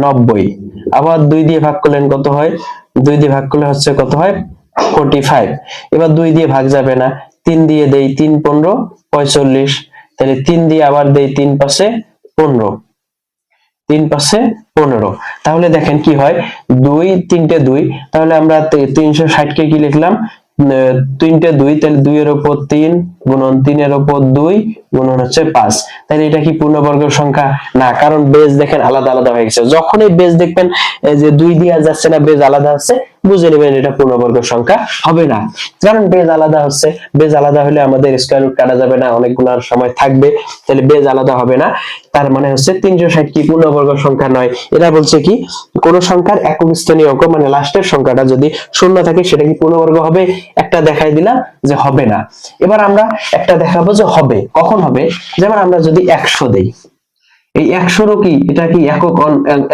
90, আবার 2 দিয়ে ভাগ করলেন কত হয়, 2 দিয়ে ভাগ করলে হচ্ছে কত হয় 45, এবার 2 দিয়ে ভাগ যাবে না, 3 দিয়ে দেই, 3 15 45, তাহলে 3 দিয়ে আবার দেই, 3 5 15, 3 5 15, তাহলে দেখেন কি হয় 2 3টে 2, তাহলে আমরা 360 কে কি লিখলাম 3টে 2, তাহলে 2 এর উপর 3 গুণন 3 এর উপর 2 গুণন হচ্ছে 5, তাহলে এটা কি পূর্ণবর্গ সংখ্যা না, কারণ বেজ দেখেন আলাদা আলাদা হয়ে গেছে। যখনই বেজ দেখবেন যে 2 দিয়ে যাচ্ছে না, বেজ আলাদা আছে, বুঝে নেবেন এটা পূর্ণবর্গ সংখ্যা হবে না, কারণ বেজ আলাদা হচ্ছে। বেজ আলাদা হলে আমাদের স্কয়ার রুট কাটা যাবে না, অনেকগুলো সময় থাকবে, তাহলে বেজ আলাদা হবে না, তার মানে হচ্ছে 360 কি পূর্ণবর্গ সংখ্যা নয়। এরা বলছে কি কোন সংখ্যার একক স্থানীয় অঙ্ক মানে লাস্টের সংখ্যাটা যদি শূন্য থাকে সেটা কি পূর্ণবর্গ হবে, একটা দেখাই দিলাম যে হবে না। এবার আমরা একটা দেখাবো যে হবে, কখন হবে, যেমন আমরা যদি 100 দেই, এই 100 কি এটা কি একক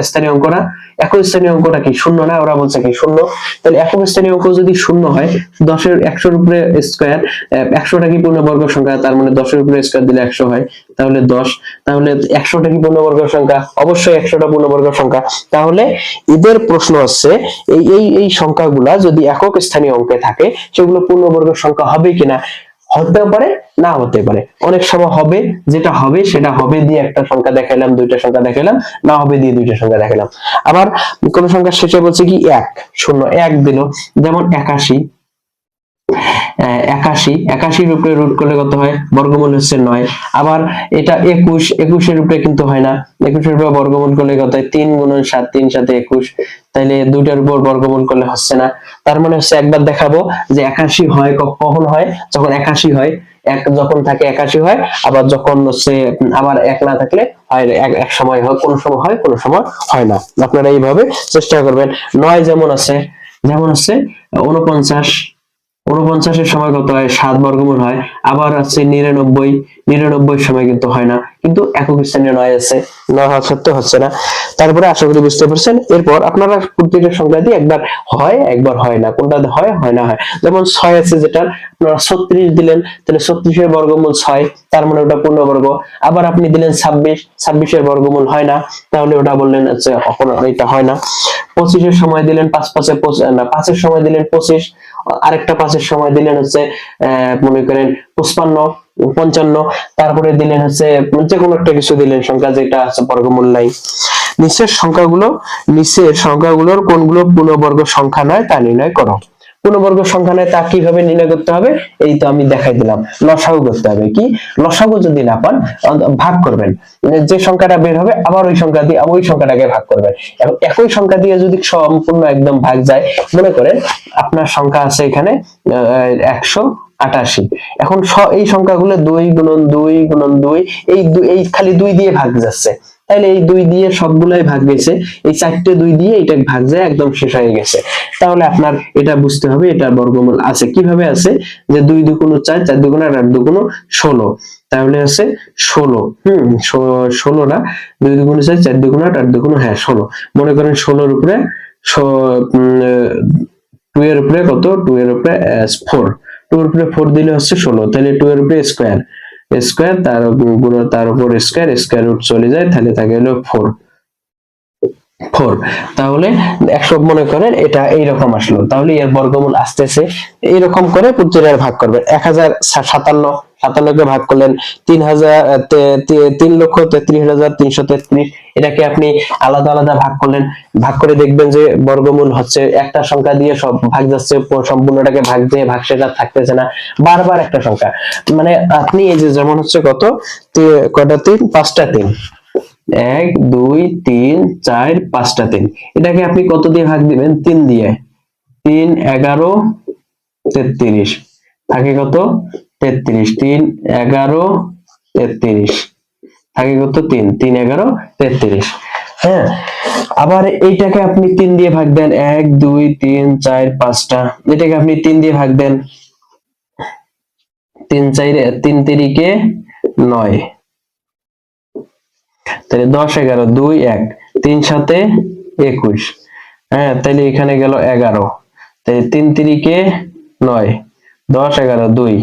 স্থানীয় অঙ্ক না, একক স্থানীয় অঙ্কটা কি শূন্য না, ওরা বলছে কি শূন্য, তাহলে একক স্থানীয় অঙ্ক যদি শূন্য হয় 10 এর 100 এর উপরে স্কয়ার, 100টা কি পূর্ণবর্গ সংখ্যা, তার মানে 10 এর উপরে স্কয়ার দিলে 100 হয়, তাহলে 10, তাহলে 100টা কি পূর্ণবর্গ সংখ্যা, অবশ্যই 100টা পূর্ণবর্গ সংখ্যা। তাহলে এদের প্রশ্ন হচ্ছে এই এই এই সংখ্যাগুলা যদি একক স্থানীয় অঙ্কে থাকে সেগুলো পূর্ণবর্গ সংখ্যা হবে কিনা, হতে পারে না হতে পারে, অনেক সময় হবে, যেটা হবে সেটা হবে দিয়ে একটা সংখ্যা দেখাইলাম, দুইটা সংখ্যা দেখাইলাম, না হবে দিয়ে দুইটা সংখ্যা দেখাইলাম। আবার কোন সংখ্যা শেষে বলছে কি 1 0 1 দিল, যেমন 81, 81 এর উপরে রুট করলে কত হয়, বর্গমূল হচ্ছে 9, আবার এটা 21, 21 এর উপরে কিন্তু হয় না, 21 এর উপরে বর্গমূল করলে কত হয় 3 গুণন 7, 3 7 21, তাইলে দুইটার উপর বর্গমূল করলে হচ্ছে না, তার মানে হচ্ছে একবার দেখাবো যে 81 হয় কখন হয়, যখন 81 হয় এক যখন থাকে 81 হয়, আবার যখন হচ্ছে আবার এক না থাকলে হয় এক সময় হয়, কোন সময় হয় কোন সময় হয় না। আপনারা এইভাবে চেষ্টা করবেন। 9 যেমন আছে 49, 49-এর সময় কত হয় 7 বর্গমূল হয়। আবার আছে 99, 99 সময় কিন্তু হয় না, কিন্তু একক স্থানীয় 9 আছে, 9 হওয়া সত্ত্বেও হচ্ছে না। তারপরে আশা করি বুঝতে পারছেন। এরপর আপনারা প্রত্যেকটা সংখ্যা দিয়ে একবার হয় একবার হয় না, কোনটা হয় হয় না হয়। যেমন 6 আছে, যেটা আপনারা 36 দিলেন, তাহলে 36 এর বর্গমূল 6, তার মানে ওটা পূর্ণবর্গ। আবার আপনি দিলেন 26, 26 এর বর্গমূল হয় না, তাহলে ওটা বললেন হচ্ছে এটা হয় না। 25 এর সময় দিলেন 5 5 না, 5 এর সময় দিলেন 25, আরেকটা 5 এর সময় দিলেন হচ্ছে মনে করেন 55, 55, তারপরে দিলেন হচ্ছে যে কোনো একটা কিছু দিলেন সংখ্যা যেটা আছে বর্গমূল নাই। নিচের সংখ্যাগুলোর কোনগুলো পূর্ণবর্গ সংখ্যা নয় তা নির্ণয় করো। পূর্ণবর্গ সংখ্যা নয় তা কিভাবে নির্ণয় করতে হবে, এই তো আমি দেখাই দিলাম। লসাগু করতে হবে। কি লসাগু যদি না পান, ভাগ করবেন, যে সংখ্যাটা বের হবে আবার ওই সংখ্যা দিয়ে ওই সংখ্যাটাকে ভাগ করবেন। এবং একই সংখ্যা দিয়ে যদি সম্পূর্ণ একদম ভাগ যায়, মনে করেন আপনার সংখ্যা আছে এখানে 188, এখন এই সংখ্যাগুলো 2 গুণন 2 গুণন 2, এই খালি 2 দিয়ে ভাগ যাচ্ছে, তাহলে এই 2 দিয়ে সবগুলাই ভাগ গেছে, এই 4টে 2 দিয়ে এটা ভাগ যায় একদম শেষ হয়ে গেছে। তাহলে আপনার এটা বুঝতে হবে এটার বর্গমূল আছে। কিভাবে আছে, যে 2 দুগুণ 4, 4 দুগুণ 8, 8 দুগুণ 16, তাহলে আছে 16। 16 না, 2 দুগুণ 4, 4 দুগুণ 8, 8 দুগুণ 16। মনে করেন 16 এর উপরে 2 এর উপরে কত, 2 এর উপরে 4, 2 এর উপরে 4 দিলে হচ্ছে 16, তাহলে 2 এর উপরে স্কয়ার, তার গুণ তার উপর স্কয়ার রুট চলে যায়, তাহলে থাকে হলো 4। তাহলে 100 মনে করেন এটা এইরকম আসলো, তাহলে এর বর্গমূল আসতেছে এইরকম করে প্রত্যেকটার ভাগ করবেন। 1057 কে ভাগ করলেন 3,33,333, এটাকে আপনি আলাদা আলাদা ভাগ করলেন, ভাগ করে দেখবেন যে বর্গমূল হচ্ছে একটা সংখ্যা দিয়ে সব ভাগ যাচ্ছে, সম্পূর্ণটাকে ভাগ দিয়ে ভাগশেষ আর থাকতেছে না, বারবার একটা সংখ্যা। মানে আপনি এই যে যেমন হচ্ছে কত কয়টা 3, 5টা 3, 1 2 3 4 5টা 3, এটাকে আপনি কত দিয়ে ভাগ দিবেন, 3 দিয়ে। 3 11 33, থাকে কত 33, 3 11 33, থাকে কত 3 3 11 33। হ্যাঁ, আবার এইটাকে আপনি 3 দিয়ে ভাগ দেন, 1 2 3 4 5টা, এটাকে আপনি 3 দিয়ে ভাগ দেন, 3 4 3 3 9, তাহলে 10 11 2 1, 3 7 21। হ্যাঁ, তাহলে এখানে গেল 11, তাহলে 3 3 9, 10 11 2,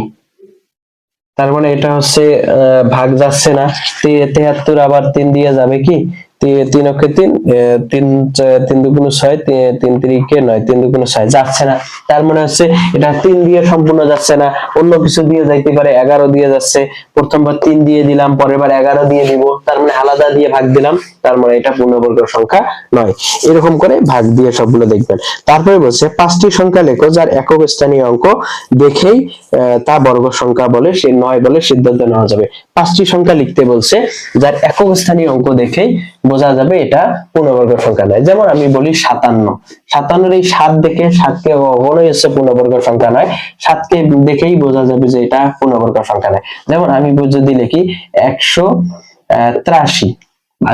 তার মানে এটা হচ্ছে ভাগ যাচ্ছে না। 73 আবার 3 দিয়ে যাবে কি, 3 অক্ষে 3, 3 দুগুণ 6, 3 3 9, 3 দুগুণ 6, যাচ্ছে না। তার মানে হচ্ছে এটা 3 দিয়ে সম্পূর্ণ যাচ্ছে না, অন্য কিছু দিয়ে যাইতে পারে। 11 দিয়ে যাচ্ছে, প্রথমবার 3 দিয়ে দিলাম, পরের বার 11 দিয়ে দিব, তার মানে আলাদা দিয়ে ভাগ দিলাম, তার মানে এটা পূর্ণবর্গ সংখ্যা নয়। এরকম করে ভাগ দিয়ে সবগুলো দেখবেন। তারপরে বলছে 5টি সংখ্যা লেখো যার একক স্থানীয় অঙ্ক দেখেই তা বর্গ সংখ্যা বলে সে 9 বলে সিদ্ধান্ত নেওয়া যাবে। 5টি সংখ্যা লিখতে বলছে যার একক স্থানীয় অঙ্ক দেখেই বোঝা যাবে এটা পূর্ণবর্গ সংখ্যা নয়। যেমন আমি বলি 57, 57 এই 7 দেখে 7কে কখনোই হচ্ছে পূর্ণবর্গ সংখ্যা নয়, 7কে দেখেই বোঝা যাবে যে এটা পূর্ণবর্গ সংখ্যা নয়। যেমন আমি যদি লিখি 183,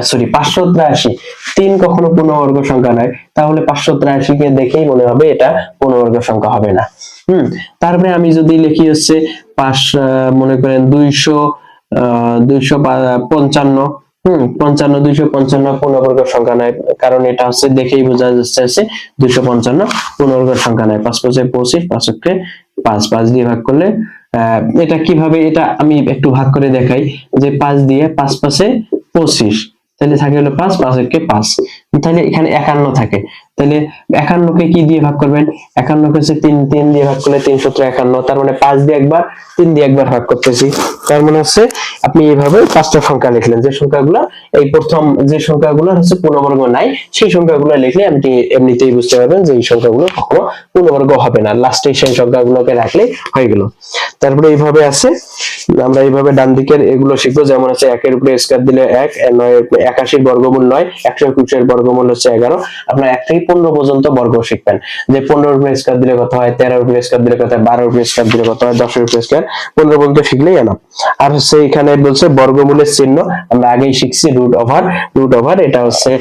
সরি 583, 3 কখনো পূর্ণবর্গ সংখ্যা নয়, তাহলে 583 কে দেখেই মনে হবে এটা পূর্ণবর্গ সংখ্যা হবে না। তারপরে আমি যদি লিখি হচ্ছে 5, মনে করেন 255, 55 255 পূর্ণবর্গ সংখ্যা নয়, কারণ এটা হচ্ছে দেখেই বোঝা যাচ্ছে 255 পূর্ণবর্গ সংখ্যা নয়। 5 5 25, 5 অক্ষে 5, 5 দিয়ে ভাগ করলে এটা কিভাবে, এটা আমি একটু ভাগ করে দেখাই, যে 5 দিয়ে 5 5 25, তাহলে থাকে হলো 5, 5 অক্ষে 5, তাহলে এখানে 51 থাকে। তাহলে 51 কে কি দিয়ে ভাগ করবেন, 51 কে হচ্ছে 3 দিয়ে ভাগ করলে 3 সূত্র 51, তার মানে 5 দিয়ে একবার 3 দিয়ে একবার ভাগ করতেছি, তার মানে হচ্ছে আপনি এইভাবে 5টা সংখ্যা লিখলেন, যে সংখ্যাগুলো এই প্রথম যে সংখ্যাগুলো হচ্ছে পূর্ণবর্গ নাই সেই সংখ্যাগুলো লিখলে আপনি এমনিতেই বুঝতে পারবেন যে এই সংখ্যাগুলো কখনো পূর্ণবর্গ হবে না, লাস্টে সেই সংখ্যাগুলোকে রাখলে হয়ে গেল। তারপরে এইভাবে আছে, আমরা এইভাবে ডান দিকের এগুলো শিখবো। যেমন আছে 1 এর উপরে স্কয়ার দিলে 1, 9 81 বর্গমূল 9, 121 এর বর্গ বর্গমূল হচ্ছে 11। আপনার 1 থেকে 15 পর্যন্ত বর্গ শিখবেন, যে 15 এর উপরে স্কয়ার দিলে কত হয়, 13 এর উপরে স্কয়ার দিলে কত হয়, 12 এর উপরে স্কয়ার দিলে কত হয়, 10 এর উপরে স্কয়ার, 15 পর্যন্ত শিখলেই এনাফ। আর হচ্ছে এখানে বলছে বর্গমূলের চিহ্ন, আমরা আগেই শিখছি রুট ওভার। রুট ওভার এটা হচ্ছে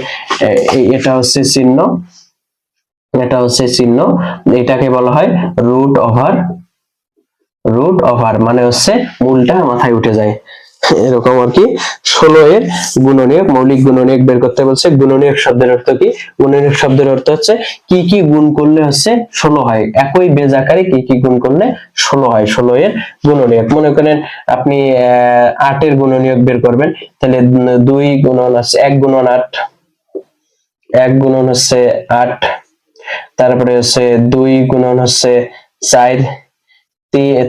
চিহ্ন, এটা হচ্ছে চিহ্ন, এটাকে বলা হয় রুট ওভার। রুট ওভার মানে হচ্ছে মূলটা মাথায় উঠে যায়, এরকম আর কি। 16 এর গুণনীয়ক, মৌলিক গুণনীয়ক বের করতে বলছে। গুণনীয়ক শব্দের অর্থ কি? গুণনীয়ক শব্দের অর্থ হচ্ছে কি কি গুণ করলে হচ্ছে 16 হয়, একই বেজ আকারে কি কি গুণ করলে 16 হয়। 16 এর গুণনীয়ক, মনে করেন আপনি 8 এর গুণনীয়ক বের করবেন, তাহলে 2 গুণন আছে 1 গুণন 8, 1 গুণন হচ্ছে 8, তারপরে হচ্ছে 2 গুণন হচ্ছে 4,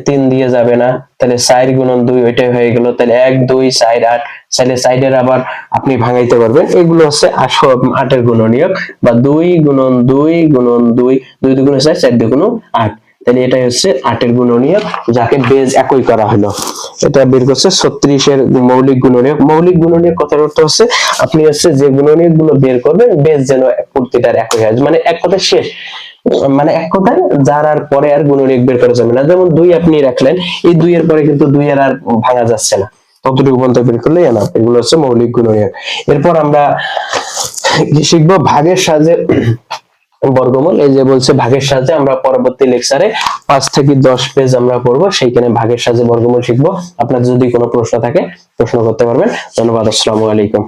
3 দিয়ে যাবে না, তাহলে 4 গুণন 2 ওইটাই হয়ে গেল, তাহলে 1 2 4 8, তাহলে 4 এর আবার আপনি ভাঙাইতে পারবেন। এগুলো হচ্ছে 8 এর গুণনীয়ক, বা 2 গুণন 2 গুণন 2, 2 দুগুণ 4, 4 দুগুণ 8, তাহলে এটাই হচ্ছে 8 এর গুণনীয়ক, যাকে বেজ একই করা হলো। এটা বের করছে 36 এর মৌলিক গুণনীয়ক। মৌলিক গুণনীয়ক কথার অর্থ হচ্ছে আপনি হচ্ছে যে গুণনীয়ক গুলো বের করবেন, বেজ যেন প্রতিটার একই হয়, মানে এক কথায় শেষ, মানে এক কথায় যার আর পরে আর গুণনীয়ক বের করা যাবে না। যেমন 2 আপনি রাখলেন, এই 2 এর পরে কিন্তু 2 এর আর ভাঙা যাচ্ছে না, ততটুকু পর্যন্ত বের করলেই না। এগুলো হচ্ছে মৌলিক গুণনীয়ক। এরপর আমরা কি শিখবো? ভাগের সাহায্যে বর্গমূল। এই যে বলছে ভাগের সাহায্যে, আমরা পরবর্তী লেকচারে 5 থেকে 10 পেজ আমরা পড়বো, সেইখানে ভাগের সাহায্যে বর্গমূল শিখবো। আপনার যদি কোনো প্রশ্ন থাকে প্রশ্ন করতে পারবেন। ধন্যবাদ, আসসালামু আলাইকুম।